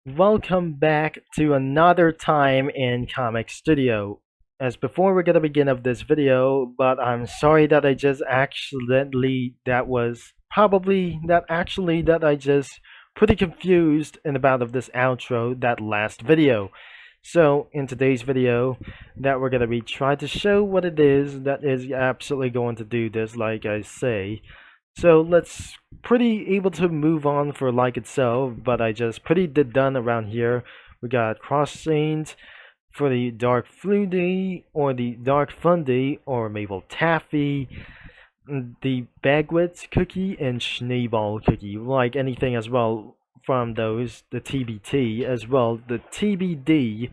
Welcome back to another time in Comic Studio. As before we're gonna begin of this video, but I'm sorry that I just accidentally that I just pretty confused in about of this outro that last video. So in today's video that we're gonna be trying to show what it is that is absolutely going to do this like I say. So let's pretty able to move on for like itself, but I just pretty did done around here. We got cross scenes for the dark fluty or the dark fundy or maple taffy, the bagwit cookie and schneeball cookie, like anything as well from those, the TBT as well. The TBD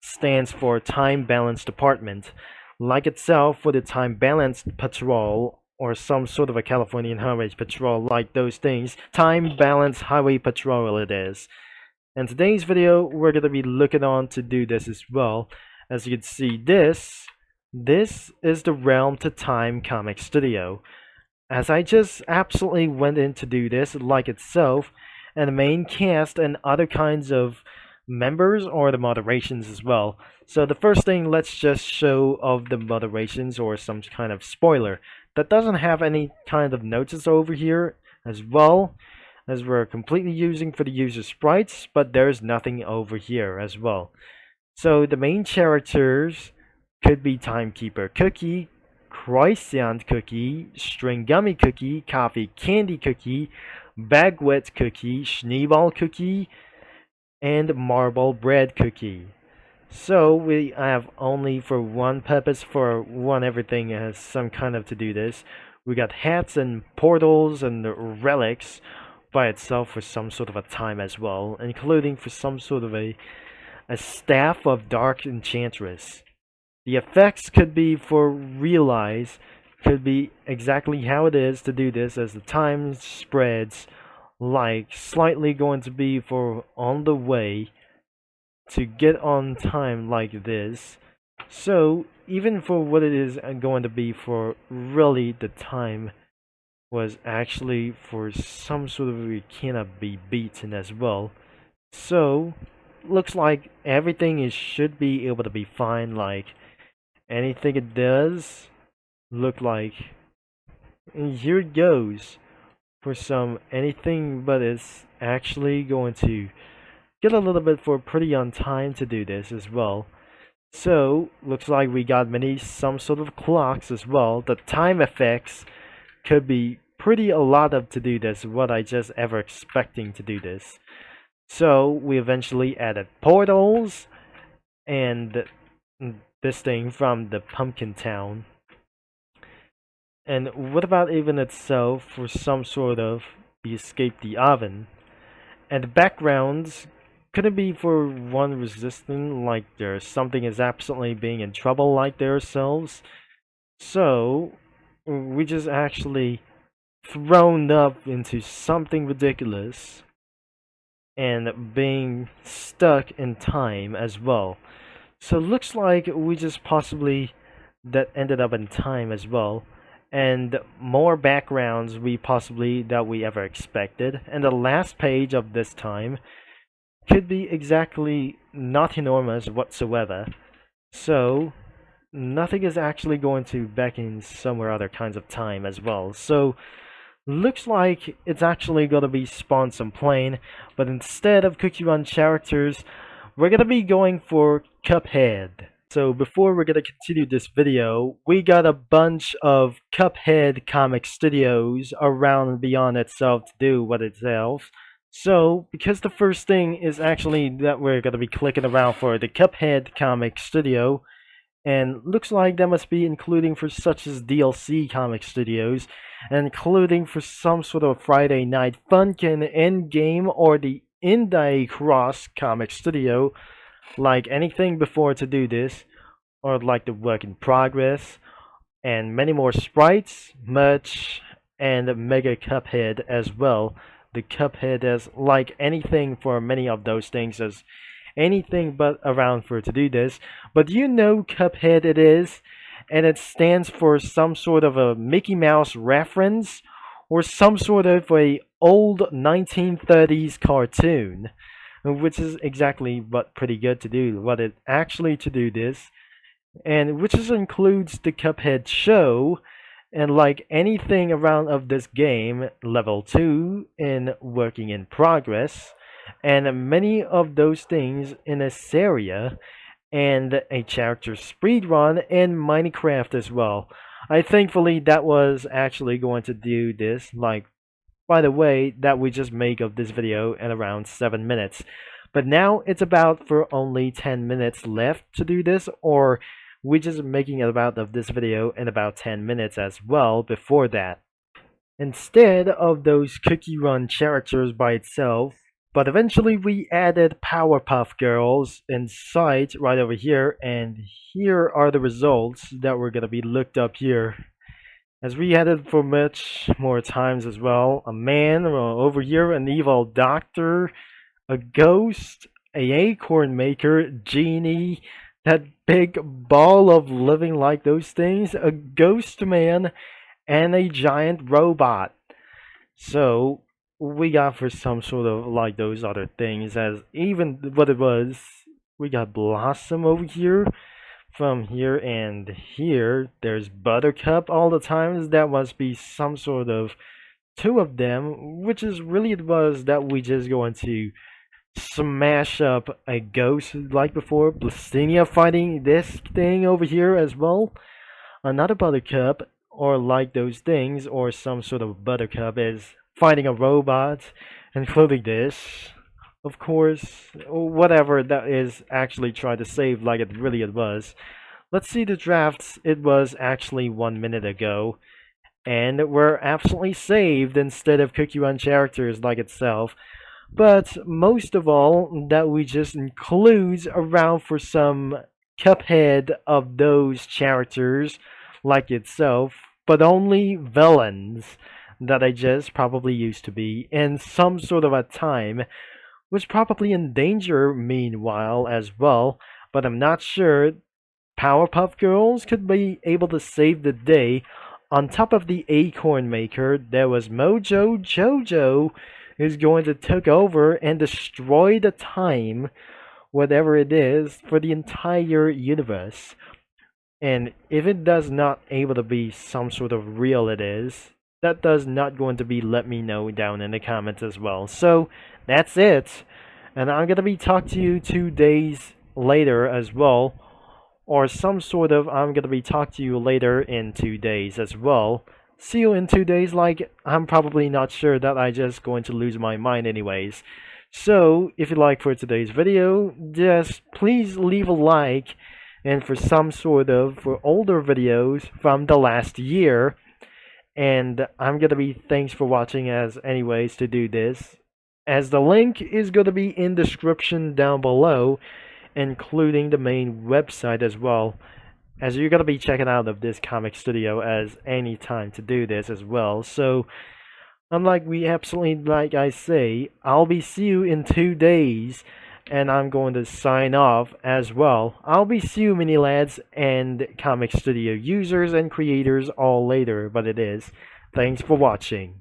stands for Time Balance Department, like itself for the Time Balance Patrol or some sort of a Californian Highway Patrol, like those things. Time Balance Highway Patrol it is. In today's video, we're going to be looking on to do this as well. As you can see, this is the Realm to Time Comic Studio. As I just absolutely went in to do this, like itself, and the main cast and other kinds of members or the moderations as well. So the first thing, let's just show of the moderations or some kind of spoiler that doesn't have any kind of notice over here as well, as we're completely using for the user sprites, but there's nothing over here as well. So the main characters could be Timekeeper Cookie, Croissant Cookie, String Gummy Cookie, Coffee Candy Cookie, Bagwet Cookie, Schneeball Cookie, and Marble Bread Cookie. So we have only for one purpose, for one everything has some kind of to do this. We got hats and portals and relics by itself for some sort of a time as well, including for some sort of a staff of dark enchantress. The effects could be for realize, could be exactly how it is to do this as the time spreads, like slightly going to be for on the way to get on time like this. So even for what it is going to be for really the time was actually for some sort of it cannot be beaten as well. So looks like everything is should be able to be fine, like anything it does look like, and here it goes for some anything, but it's actually going to get a little bit for pretty on time to do this as well. So looks like we got some sort of clocks as well. The time effects could be pretty a lot of to do this, what I just ever expecting to do this. So we eventually added portals and this thing from the Pumpkin Town. And what about even itself for some sort of the escape the oven? And the backgrounds could it be for one resistant, like there's something is absolutely being in trouble like themselves? So we just actually thrown up into something ridiculous and being stuck in time as well. So looks like we just possibly that ended up in time as well, and more backgrounds we possibly that we ever expected. And the last page of this time could be exactly not enormous whatsoever. So nothing is actually going to back in somewhere other kinds of time as well. So looks like it's actually gonna be spawn some plane, but instead of Cookie Run characters, we're gonna be going for Cuphead. So before we're gonna continue this video, we got a bunch of Cuphead comic studios around and beyond itself to do what itself. So because the first thing is actually that we're gonna be clicking around for the Cuphead comic studio, and looks like that must be including for such as DLC comic studios, and including for some sort of Friday Night Funkin' Endgame or the Indie Cross comic studio, like anything before to do this, or like the work in progress, and many more sprites, merch, and Mega Cuphead as well. The Cuphead as like anything for many of those things as anything but around for to do this. But you know Cuphead it is, and it stands for some sort of a Mickey Mouse reference or some sort of a old 1930s cartoon. which is exactly what pretty good to do, what it actually to do this, and which is includes the Cuphead show, and like anything around of this game, level 2 in working in progress, and many of those things in this area, and a character speed run in Minecraft as well. I thankfully that was actually going to do this, like by the way, that we just make of this video in around 7 minutes. But now it's about for only 10 minutes left to do this, or we're just making it about of this video in about 10 minutes as well before that. Instead of those cookie run characters by itself, but eventually we added Powerpuff Girls inside right over here, and here are the results that were gonna be looked up here. As we added for much more times as well, a man over here, an evil doctor, a ghost, a acorn maker, genie, that big ball of living like those things, a ghost man, and a giant robot. So we got for some sort of like those other things, as even what it was, we got Blossom over here. From here and here, there's Buttercup all the times. That must be some sort of two of them, which is really it was that we just going to smash up a ghost like before. Blastinia fighting this thing over here as well. Another Buttercup, or like those things, or some sort of Buttercup is fighting a robot, including this. Of course, whatever that is actually trying to save like it really it was. Let's see the drafts. It was actually 1 minute ago, and we're absolutely saved instead of cookie run characters like itself. But most of all, that we just includes around for some Cuphead of those characters like itself, but only villains that I just probably used to be in some sort of a time, was probably in danger meanwhile as well, but I'm not sure. Powerpuff Girls could be able to save the day. On top of the Acorn Maker, there was Mojo Jojo, who's going to take over and destroy the time, whatever it is, for the entire universe. And if it does not able to be some sort of real it is, that does not going to be let me know down in the comments as well. So that's it, and I'm gonna be talking to you 2 days later as well, or some sort of I'm gonna be talking to you later in 2 days as well. See you in 2 days. Like, I'm probably not sure that I just going to lose my mind anyways. So if you like for today's video, just please leave a like, and for some sort of for older videos from the last year. And I'm gonna be thanks for watching as anyways to do this, as the link is gonna be in description down below, including the main website as well, as you're gonna be checking out of this comic studio as any time to do this as well. So unlike we absolutely like I say, I'll be see you in 2 days, and I'm going to sign off as well. I'll be see you mini lads and comic studio users and creators all later, but it is. Thanks for watching.